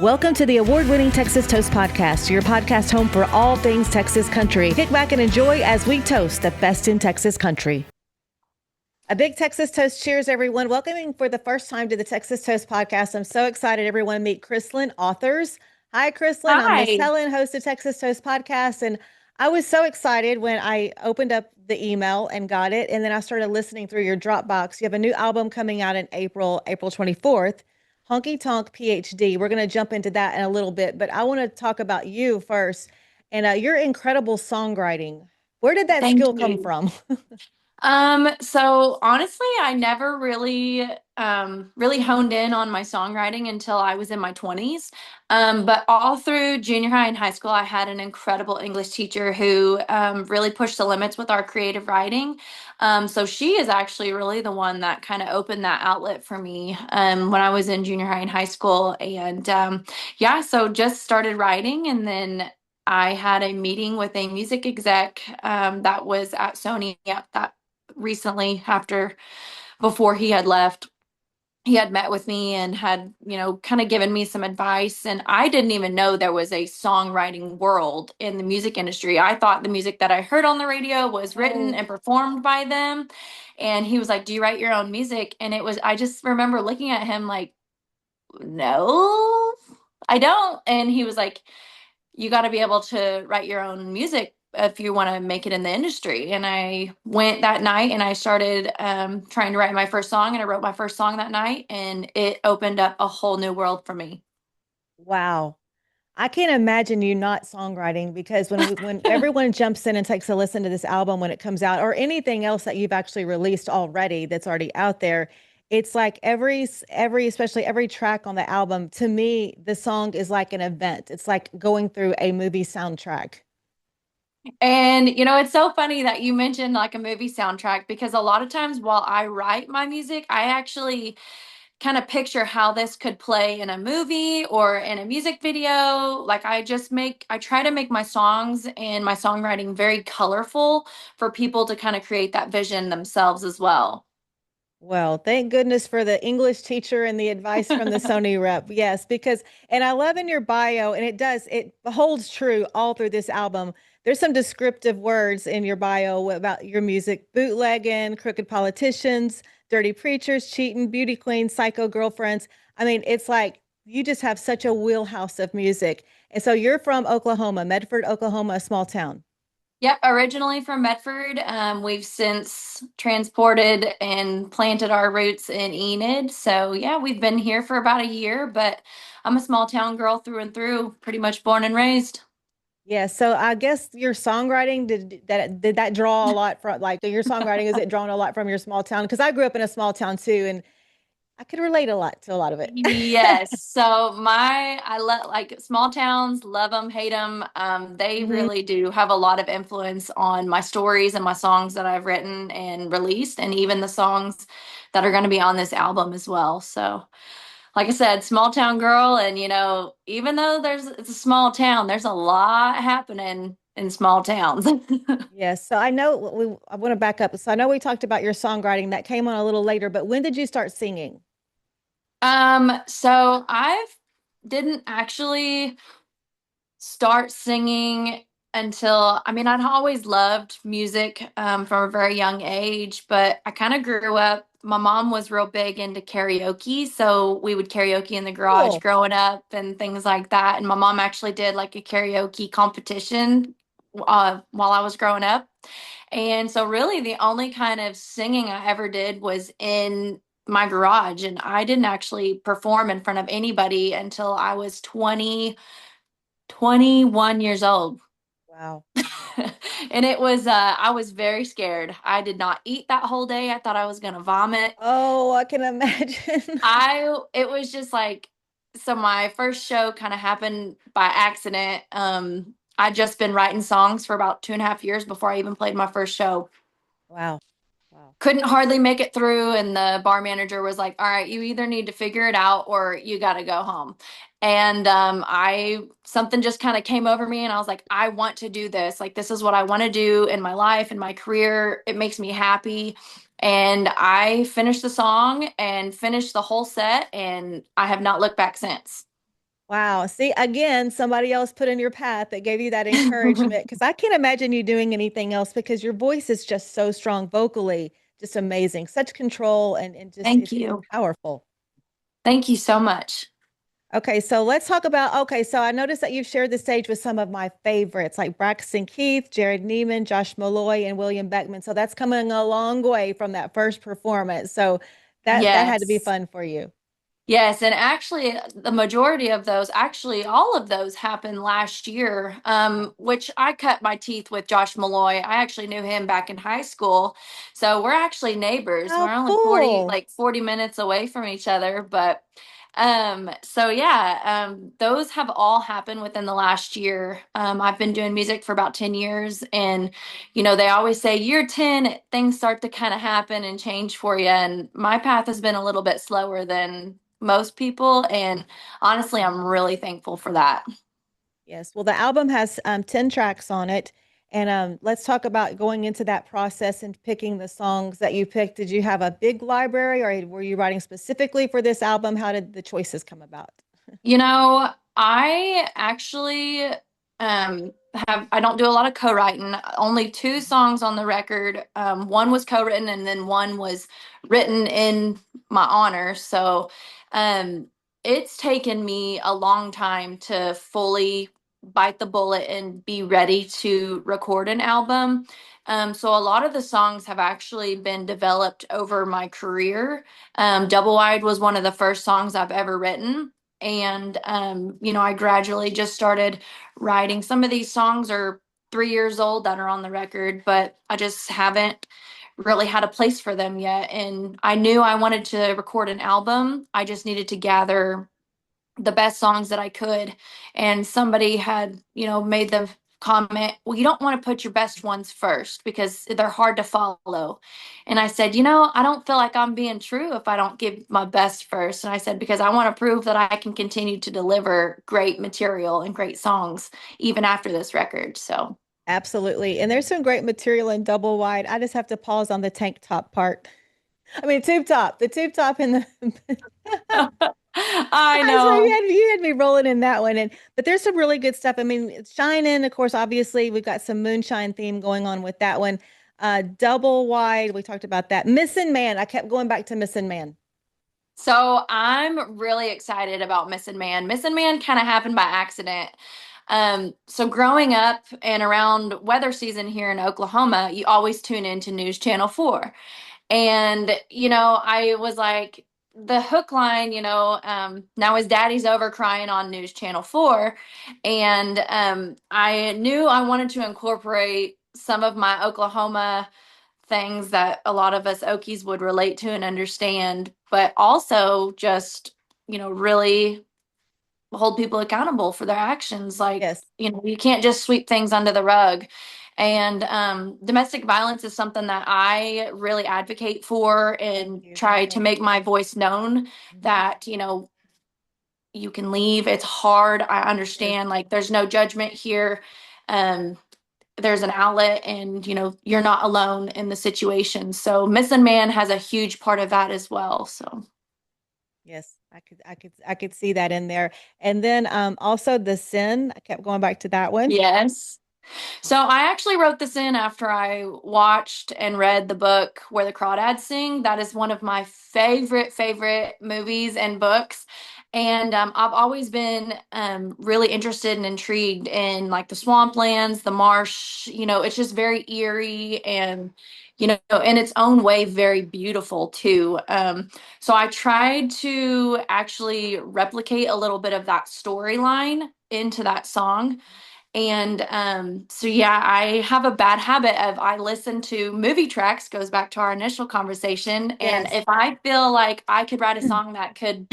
Welcome to the award-winning Texas Toast Podcast, your podcast home for all things Texas country. Kick back and enjoy as we toast the best in Texas country. A big Texas Toast cheers, everyone. Welcoming for the first time to the Texas Toast Podcast. I'm so excited, everyone, to meet Krislyn Arthurs. Hi, Krislyn. I'm Miss Hi. Helen, host of Texas Toast Podcast. And I was so excited when I opened up the email and got it. And then I started listening through your Dropbox. You have a new album coming out in April 24th. Honky Tonk PhD. We're going to jump into that in a little bit, but I want to talk about you first and your incredible songwriting. Where did that Thank skill come you. from? So honestly, I never really honed in on my songwriting until I was in my 20s. But all through junior high and high school, I had an incredible English teacher who really pushed the limits with our creative writing. So she is actually really the one that kind of opened that outlet for me when I was in junior high and high school. And yeah, so just started writing, and then I had a meeting with a music exec that was at Sony at that recently after before he had left. He had met with me and had, kind of given me some advice. And I didn't even know there was a songwriting world in the music industry. I thought the music that I heard on the radio was written Oh, and performed by them. And he was like, "Do you write your own music?" And I just remember looking at him like, "No, I don't." And he was like, "You got to be able to write your own music if you want to make it in the industry." And I went that night and I started trying to write my first song, and I wrote my first song that night, and it opened up a whole new world for me. wow. I can't imagine you not songwriting because when everyone jumps in and takes a listen to this album when it comes out or anything else that you've actually released already that's already out there, it's like every especially every track on the album, to me, the song is like an event. It's like going through a movie soundtrack. And it's so funny that you mentioned like a movie soundtrack, because a lot of times while I write my music, I actually kind of picture how this could play in a movie or in a music video. Like I try to make my songs and my songwriting very colorful for people to kind of create that vision themselves as well. Well, thank goodness for the English teacher and the advice from the Sony rep. Yes, because, and I love in your bio, and it holds true all through this album. There's some descriptive words in your bio about your music: bootlegging, crooked politicians, dirty preachers, cheating, beauty queens, psycho girlfriends. I mean, it's like you just have such a wheelhouse of music. And so you're from Oklahoma, Medford, Oklahoma, a small town. Yep, originally from Medford. We've since transported and planted our roots in Enid. So yeah, we've been here for about a year, but I'm a small town girl through and through, pretty much born and raised. Yeah, so I guess your songwriting did that draw a lot from like your songwriting, is it drawn a lot from your small town? Because I grew up in a small town too, and I could relate a lot to a lot of it. Yes. So I love like small towns, love them, hate them. They Mhm. really do have a lot of influence on my stories and my songs that I've written and released, and even the songs that are going to be on this album as well. So, like I said, small town girl, and even though it's a small town, there's a lot happening in small towns. Yes, so I want to back up. So I know we talked about your songwriting that came on a little later, but when did you start singing? So I've didn't actually start singing until, I mean, I'd always loved music from a very young age, but I kind of grew up. My mom was real big into karaoke, so we would karaoke in the garage Cool. growing up and things like that. And my mom actually did like a karaoke competition while I was growing up. And so, really, the only kind of singing I ever did was in my garage, and I didn't actually perform in front of anybody until I was 21 years old. Wow. And I was very scared. I did not eat that whole day. I thought I was going to vomit. Oh, I can imagine. It was just like, so my first show kind of happened by accident. I'd just been writing songs for about 2.5 years before I even played my first show. Wow. Wow. Couldn't hardly make it through, and the bar manager was like, "All right, you either need to figure it out or you got to go home." And I something just kind of came over me, and I was like, "I want to do this. Like, this is what I want to do in my life and my career. It makes me happy." And I finished the song and finished the whole set, and I have not looked back since. Wow. See, again, somebody else put in your path that gave you that encouragement because I can't imagine you doing anything else because your voice is just so strong vocally, just amazing. Such control and just Thank it's you. powerful. Thank you so much. Okay, so let's talk about okay, so I noticed that you've shared the stage with some of my favorites like Braxton Keith, Jared Neiman, Josh Malloy, and William Beckman. So that's coming a long way from that first performance. So that had to be Yes. fun for you. Yes, and actually, the majority of those, actually, all of those happened last year, which I cut my teeth with Josh Malloy. I actually knew him back in high school. So we're actually neighbors. How We're only 40, cool. like 40 minutes away from each other. But so yeah, those have all happened within the last year. I've been doing music for about 10 years, and they always say year 10, things start to kind of happen and change for you. And my path has been a little bit slower than most people. And honestly, I'm really thankful for that. Yes. Well, the album has 10 tracks on it. And let's talk about going into that process and picking the songs that you picked. Did you have a big library or were you writing specifically for this album? How did the choices come about? I actually I don't do a lot of co-writing. Only two songs on the record. One was co-written and then one was written in my honor. So um it's taken me a long time to fully bite the bullet and be ready to record an album. So a lot of the songs have actually been developed over my career. Double Wide was one of the first songs I've ever written. And I gradually just started writing. Some of these songs are 3 years old that are on the record, but I just haven't really had a place for them yet. And I knew I wanted to record an album. I just needed to gather the best songs that I could. And somebody had, made the comment, well, you don't want to put your best ones first because they're hard to follow. And I said, I don't feel like I'm being true if I don't give my best first. And I said, because I want to prove that I can continue to deliver great material and great songs even after this record. So. Absolutely. And there's some great material in Double Wide. I just have to pause on the tank top part. I mean, the tube top in the I I swear know. you had me rolling in that one. And but there's some really good stuff. I mean, Shining, of course, obviously we've got some moonshine theme going on with that one. Double Wide, we talked about that. Missing Man. I kept going back to Missing Man. So I'm really excited about Missing Man. Missing Man kind of happened by accident. So growing up and around weather season here in Oklahoma, you always tune into News Channel 4. And, I was like, the hook line, now his daddy's over crying on News Channel 4. And I knew I wanted to incorporate some of my Oklahoma things that a lot of us Okies would relate to and understand, but also just, really hold people accountable for their actions. Like, Yes. you can't just sweep things under the rug. And domestic violence is something that I really advocate for Thank and you. Me try to too. make my voice known Mhm. that, you can leave. It's hard. I It is. understand. Like, there's no judgment here. Um, there's an outlet, and you're not alone in the situation. So Missing Man has a huge part of that as well. So Yes, I could see that in there. And then also the sin. I kept going back to that one. yes. So I actually wrote this in after I watched and read the book Where the Crawdads Sing. That is one of my favorite movies and books. And I've always been really interested and intrigued in like the swamplands, the marsh. It's just very eerie and, in its own way, very beautiful too. So I tried to actually replicate a little bit of that storyline into that song. And so yeah, I have a bad habit of I listen to movie tracks, goes back to our initial conversation. And Yes. if I feel like I could write a song that could,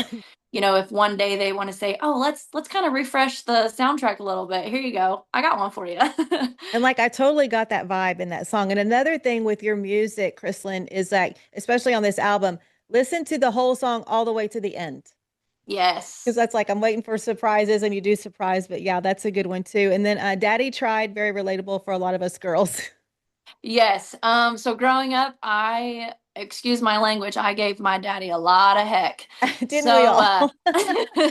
if one day they want to say, oh, let's kind of refresh the soundtrack a little bit. Here you go. I got one for you. And like I totally got that vibe in that song. And another thing with your music, Krislyn, is like, especially on this album, listen to the whole song all the way to the end. Because Yes. that's like I'm waiting for surprises and you do surprise, but yeah, that's a good one too. And then Daddy Tried, very relatable for a lot of us girls. Yes. So growing up, I excuse my language, I gave my daddy a lot of heck. Didn't we So, all?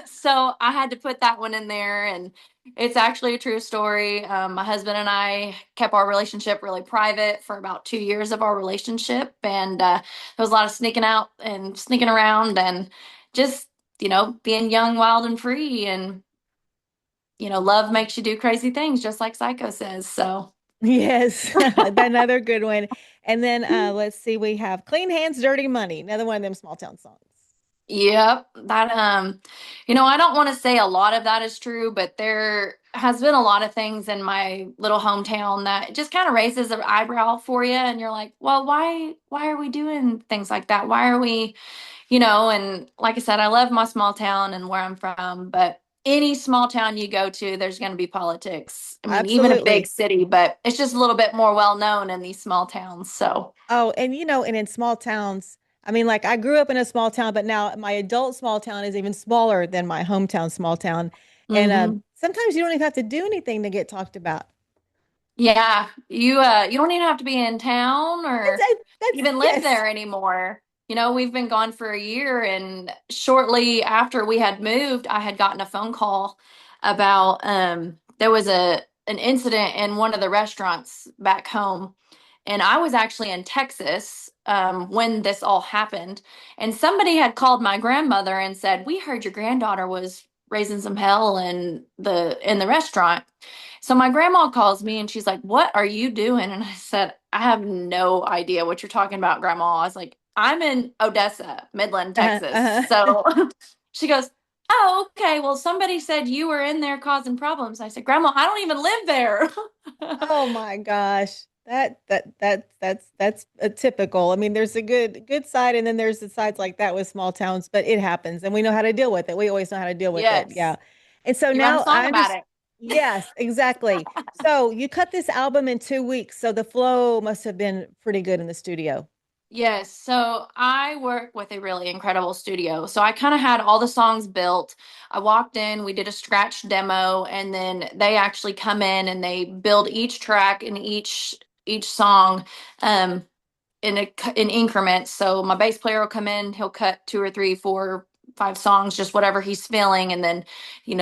so I had to put that one in there, and it's actually a true story. My husband and I kept our relationship really private for about 2 years of our relationship, and there was a lot of sneaking out and sneaking around, and just being young, wild, and free, and love makes you do crazy things, just like Psycho says. So. Yes, another good one. And then let's see, we have Clean Hands, Dirty Money, another one of them small town songs. Yep, that I don't want to say a lot of that is true, but there has been a lot of things in my little hometown that just kind of raises an eyebrow for you, and you're like, well, why are we doing things like that? Why are we, and like I said, I love my small town and where I'm from, but any small town you go to, there's going to be politics. I mean, even a big Absolutely. city, but it's just a little bit more well known in these small towns. So, Oh, and and in small towns, I mean, like I grew up in a small town, but now my adult small town is even smaller than my hometown small town. And mhm. sometimes you don't even have to do anything to get talked about. Yeah, you don't even have to be in town or even live Yes. there anymore. We've been gone for a year, and shortly after we had moved, I had gotten a phone call about there was an incident in one of the restaurants back home, and I was actually in Texas when this all happened, and somebody had called my grandmother and said, "We heard your granddaughter was raising some hell in the restaurant." So my grandma calls me and she's like, "What are you doing?" And I said, "I have no idea what you're talking about, Grandma." I was like, "I'm in Odessa, Midland, Uh-huh, Texas." uh-huh. So she goes, "Oh, okay. Well, somebody said you were in there causing problems." I said, "Grandma, I don't even live there." Oh my gosh. That's a typical. I mean, there's a good side and then there's the sides like that with small towns, but it happens and we know how to deal with it. We always know how to deal with it. Yeah. Yes. And so You write a now song I about understand. it. Yes, exactly. So you cut this album in 2 weeks. So the flow must have been pretty good in the studio. Yes, so I work with a really incredible studio. So I kind of had all the songs built. I walked in, we did a scratch demo, and then they actually come in and they build each track and each song um in increments. So my bass player will come in, he'll cut two or three, four, five songs, just whatever he's feeling, and then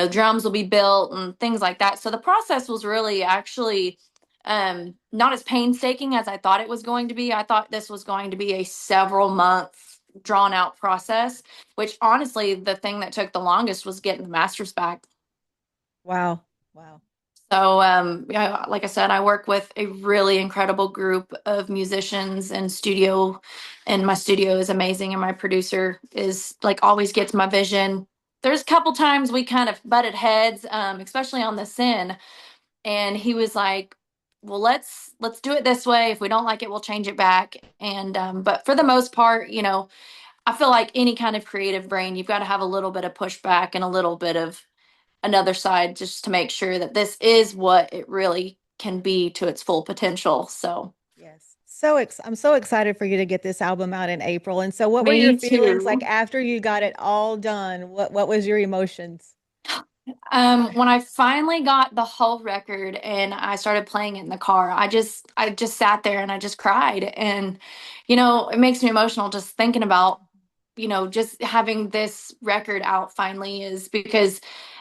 drums will be built and things like that. So the process was really actually not as painstaking as I thought it was going to be. I thought this was going to be a several month drawn out process, which honestly the thing that took the longest was getting the masters back. Wow. Wow. So, yeah, like I said, I work with a really incredible group of musicians and and my studio is amazing. And my producer is like always gets my vision. There's a couple times we kind of butted heads, especially on the sin, and he was like, "Well, let's do it this way. If we don't like it, we'll change it back." And but for the most part, I feel like any kind of creative brain, you've got to have a little bit of pushback and a little bit of another side just to make sure that this is what it really can be to its full potential. So, Yes. I'm so excited for you to get this album out in April. And so what were your me feelings like too. after you got it all done? What was your emotions? When I finally got the whole record and I started playing it in the car, I just sat there and I just cried. And, it makes me emotional just thinking about, just having this record out finally is because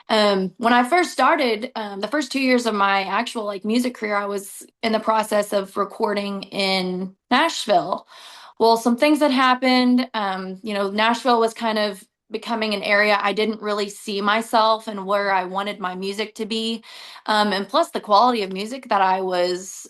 when I first started, the first 2 years of my actual like music career, I was in the process of recording in Nashville. Well, some things that happened, Nashville was kind of becoming an area I didn't really see myself and where I wanted my music to be. And plus, the quality of music that I was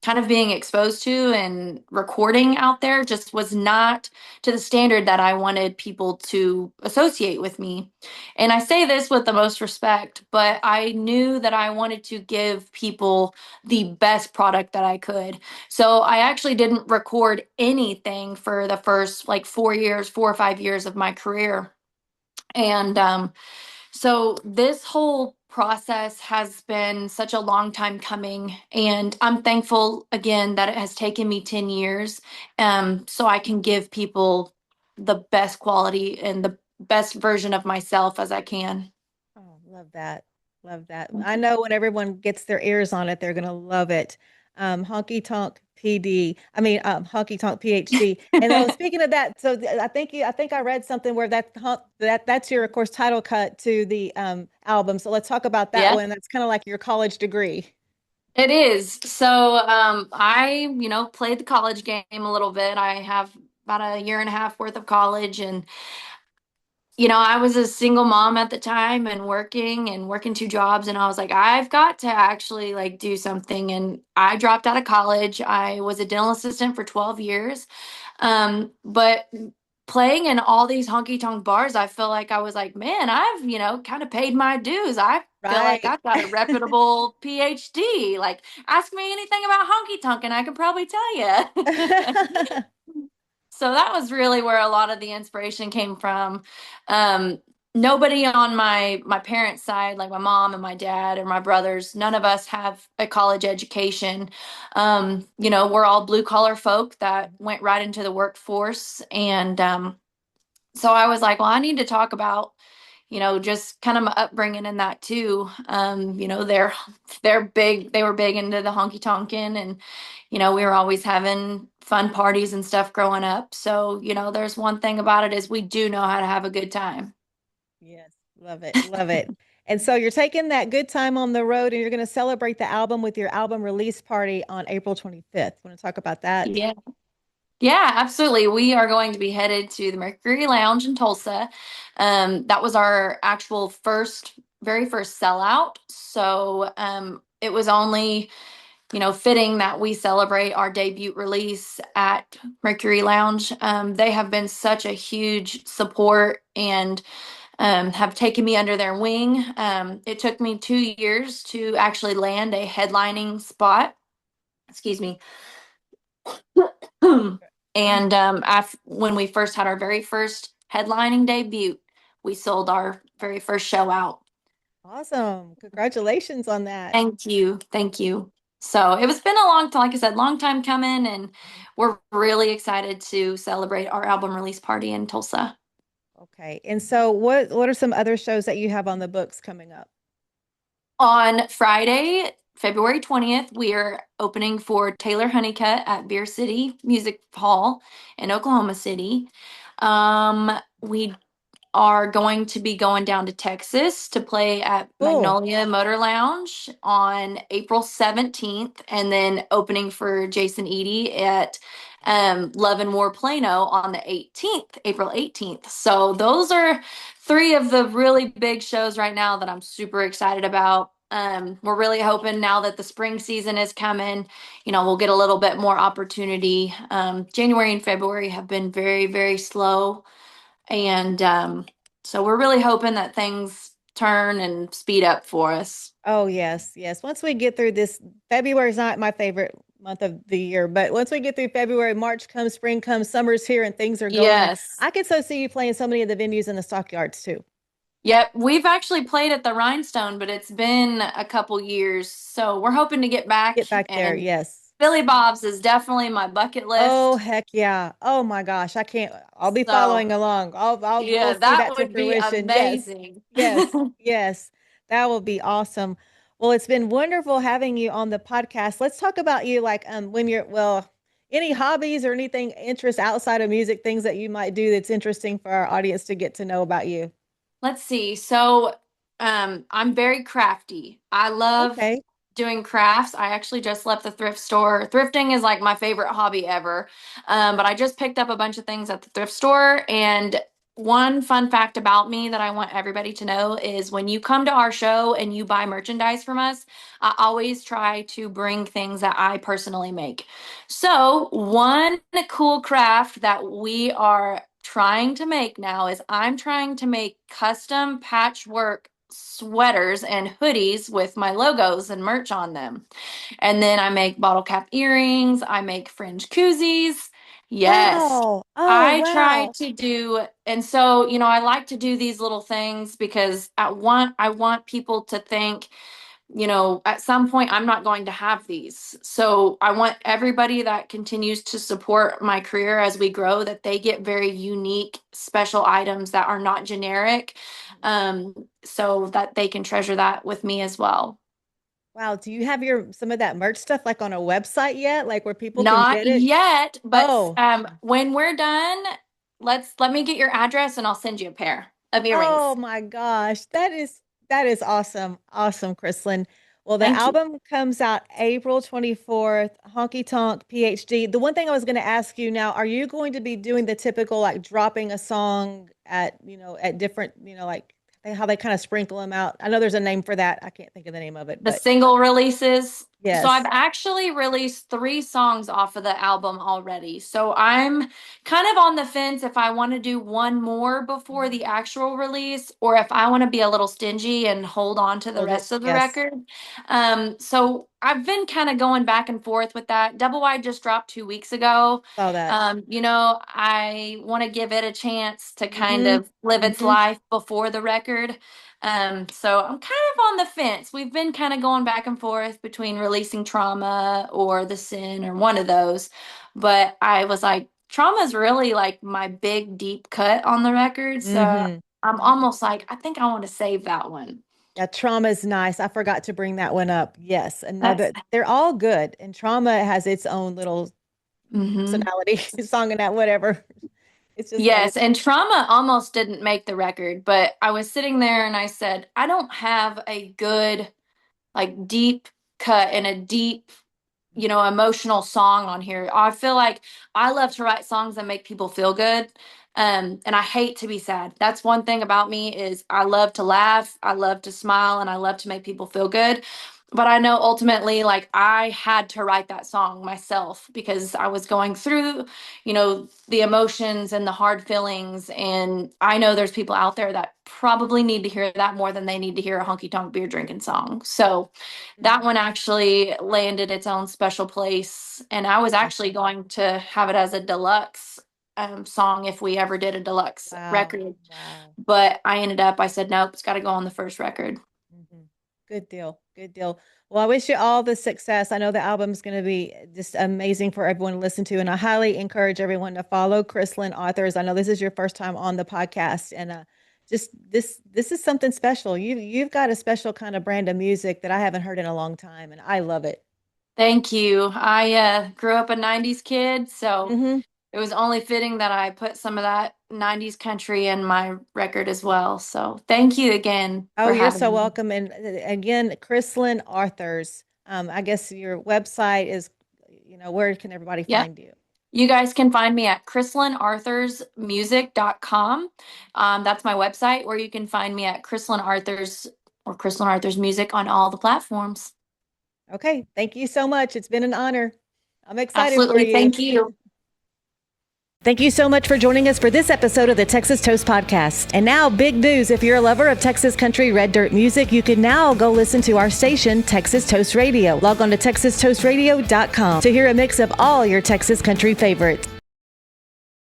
kind of being exposed to and recording out there just was not to the standard that I wanted people to associate with me. And I say this with the most respect, but I knew that I wanted to give people the best product that I could. So I actually didn't record anything for the first like 4 years, 4 or 5 years of my career. And so this whole process has been such a long time coming. And I'm thankful again that it has taken me 10 years so I can give people the best quality and the best version of myself as I can. Oh, love that. Love that. I know when everyone gets their ears on it, they're going to love it. Honky Tonk PD. I mean, Honky Tonk PhD. And oh, speaking of that, so I think I read something where that's your, of course, title cut to the album. So let's talk about that Yeah, one. That's kind of like your college degree. it is. So, I played the college game a little bit. I have about a year and a half worth of college, and I was a single mom at the time and working two jobs, and I was like, I've got to actually like do something. And I dropped out of college. I was a dental assistant for 12 years. But playing in all these honky tonk bars, I feel like I was like, man, I've, kind of paid my dues. I feel like Right. I've got a reputable PhD. Like, ask me anything about honky tonk and I can probably tell you. So that was really where a lot of the inspiration came from. Um, Nobody on my parents' side, like my mom and my dad or my brothers, none of us have a college education. We're all blue collar folk that went right into the workforce, and so I was like, well, I need to talk about just kind of my upbringing in that too. They're big. They were big into the honky tonkin, and we were always having fun parties and stuff growing up. So there's one thing about it is we do know how to have a good time. Yes, love it, love it. And so you're taking that good time on the road and you're going to celebrate the album with your album release party on April 25th. Want to talk about that? Yeah. Yeah, absolutely. We are going to be headed to the Mercury Lounge in Tulsa. That was our actual very first sellout. So it was only fitting that we celebrate our debut release at Mercury Lounge. They have been such a huge support and have taken me under their wing. It took me 2 years to actually land a headlining spot. Excuse me. And when we first had our very first headlining debut, we sold our very first show out. Awesome. Congratulations on that. Thank you. Thank you. So it was been a long time, like I said, long time coming, and we're really excited to celebrate our album release party in Tulsa. Okay. And so what are some other shows that you have on the books coming up? On Friday, February 20th, we are opening for Taylor Honeycutt at Beer City Music Hall in Oklahoma City. We are going to be going down to Texas to play at Cool. Magnolia Motor Lounge on April 17th, and then opening for Jason Eady at Love and War Plano on the 18th, April 18th. So those are three of the really big shows right now that I'm super excited about. We're really hoping now that the spring season is coming, we'll get a little bit more opportunity. January and February have been very, very slow. And so we're really hoping that things turn and speed up for us. Oh, yes, yes. Once we get through this, February is not my favorite month of the year, but once we get through February, March comes, spring comes, summer's here, and things are going. Yes. I can so see you playing so many of the venues in the stockyards too. Yep. We've actually played at the Rhinestone, but it's been a couple years. So we're hoping to get back. Get back there. And Yes. Billy Bob's is definitely my bucket Oh, list. heck yeah. Oh my gosh. I can't. I'll be So following along. We'll yeah, see that that to would be fruition. Yes. amazing. Yes. Yes. That will be awesome. Well, it's been wonderful having you on the podcast. Let's talk about you like when you're any hobbies or anything interest outside of music, things that you might do that's interesting for our audience to get to know about you. Let's see. So, I'm very crafty. I love Okay. doing crafts. I actually just left the thrift store. Thrifting is like my favorite hobby ever. But I just picked up a bunch of things at the thrift store. And one fun fact about me that I want everybody to know is when you come to our show and you buy merchandise from us, I always try to bring things that I personally make. So, one cool craft that we are trying to make now is I'm trying to make custom patchwork sweaters and hoodies with my logos and merch on them. And then I make bottle cap earrings, I make fringe koozies. Yes. Wow. Oh, I try wow. to do, and so, I like to do these little things because I want people to think, at some point I'm not going to have these. So I want everybody that continues to support my career as we grow that they get very unique, special items that are not generic, so that they can treasure that with me as well. Wow. Do you have some of that merch stuff like on a website yet? Like where people can Not get it? yet, but Oh, when we're done, let me get your address and I'll send you a pair of oh earrings. my gosh. That is awesome. Awesome, Krislyn. Well, the Thank you. album comes out April 24th, Honky Tonk PhD. The one thing I was going to ask you now, are you going to be doing the typical like dropping a song at different, like how they kind of sprinkle them out? I know there's a name for that. I can't think of the name of it, The but single releases. So I've yes. actually released 3 songs off of the album already. So I'm kind of on the fence if I want to do one more before Mhm. the actual release or if I want to be a little stingy and hold on to the Hold it. rest of the Yes. record. So I've been kind of going back and forth with that. Double Wide just dropped 2 weeks ago. Saw that. I want to give it a chance to kind Mm-hmm. of live its Mm-hmm. life before the record. So I'm kind of on the fence. We've been kind of going back and forth between releasing Trauma or The Sin or one of those. But I was like, Trauma is really like my big deep cut on the record. So Mm-hmm. I'm almost like, I think I want to save that one. Yeah, Trauma is nice. I forgot to bring that one up. Yes, That's another. They're all good, and Trauma has its own little hmm personality, song and that whatever. It's just got Yes, its. and Trauma almost didn't make the record, but I was sitting there and I said, I don't have a good like deep cut and a deep emotional song on here. I feel like I love to write songs that make people feel good. And I hate to be sad. That's one thing about me is I love to laugh, I love to smile, and I love to make people feel good. But I know ultimately, like, I had to write that song myself because I was going through, the emotions and the hard feelings. And I know there's people out there that probably need to hear that more than they need to hear a honky tonk beer drinking song. So, that one actually landed its own special place. And I was actually Awesome. going to have it as a deluxe song if we ever did a deluxe Wow. record. Wow. But I said, nope, it's got to go on the first record. Mhm. Good deal. Good deal. Well, I wish you all the success. I know the album's going to be just amazing for everyone to listen to, and I highly encourage everyone to follow Krislyn Arthurs. I know this is your first time on the podcast, and just this is something special. You've got a special kind of brand of music that I haven't heard in a long time, and I love it. Thank you. I grew up a 90s kid, so Hmm. it was only fitting that I put some of that 90s country in my record as well. So thank you again Oh, for you're having so me. welcome. And again, Krislyn Arthurs. I guess your website is, where can everybody Yeah. find you? You guys can find me at KrislynArthursMusic.com. That's my website, or you can find me at Krislyn Arthurs or Krislyn Arthurs Music on all the platforms. Okay. Thank you so much. It's been an honor. I'm excited for Absolutely. you. Thank you. Thank you so much for joining us for this episode of the Texas Toast Podcast. And now, big news. If you're a lover of Texas country red dirt music, you can now go listen to our station, Texas Toast Radio. Log on to TexasToastRadio.com to hear a mix of all your Texas country favorites.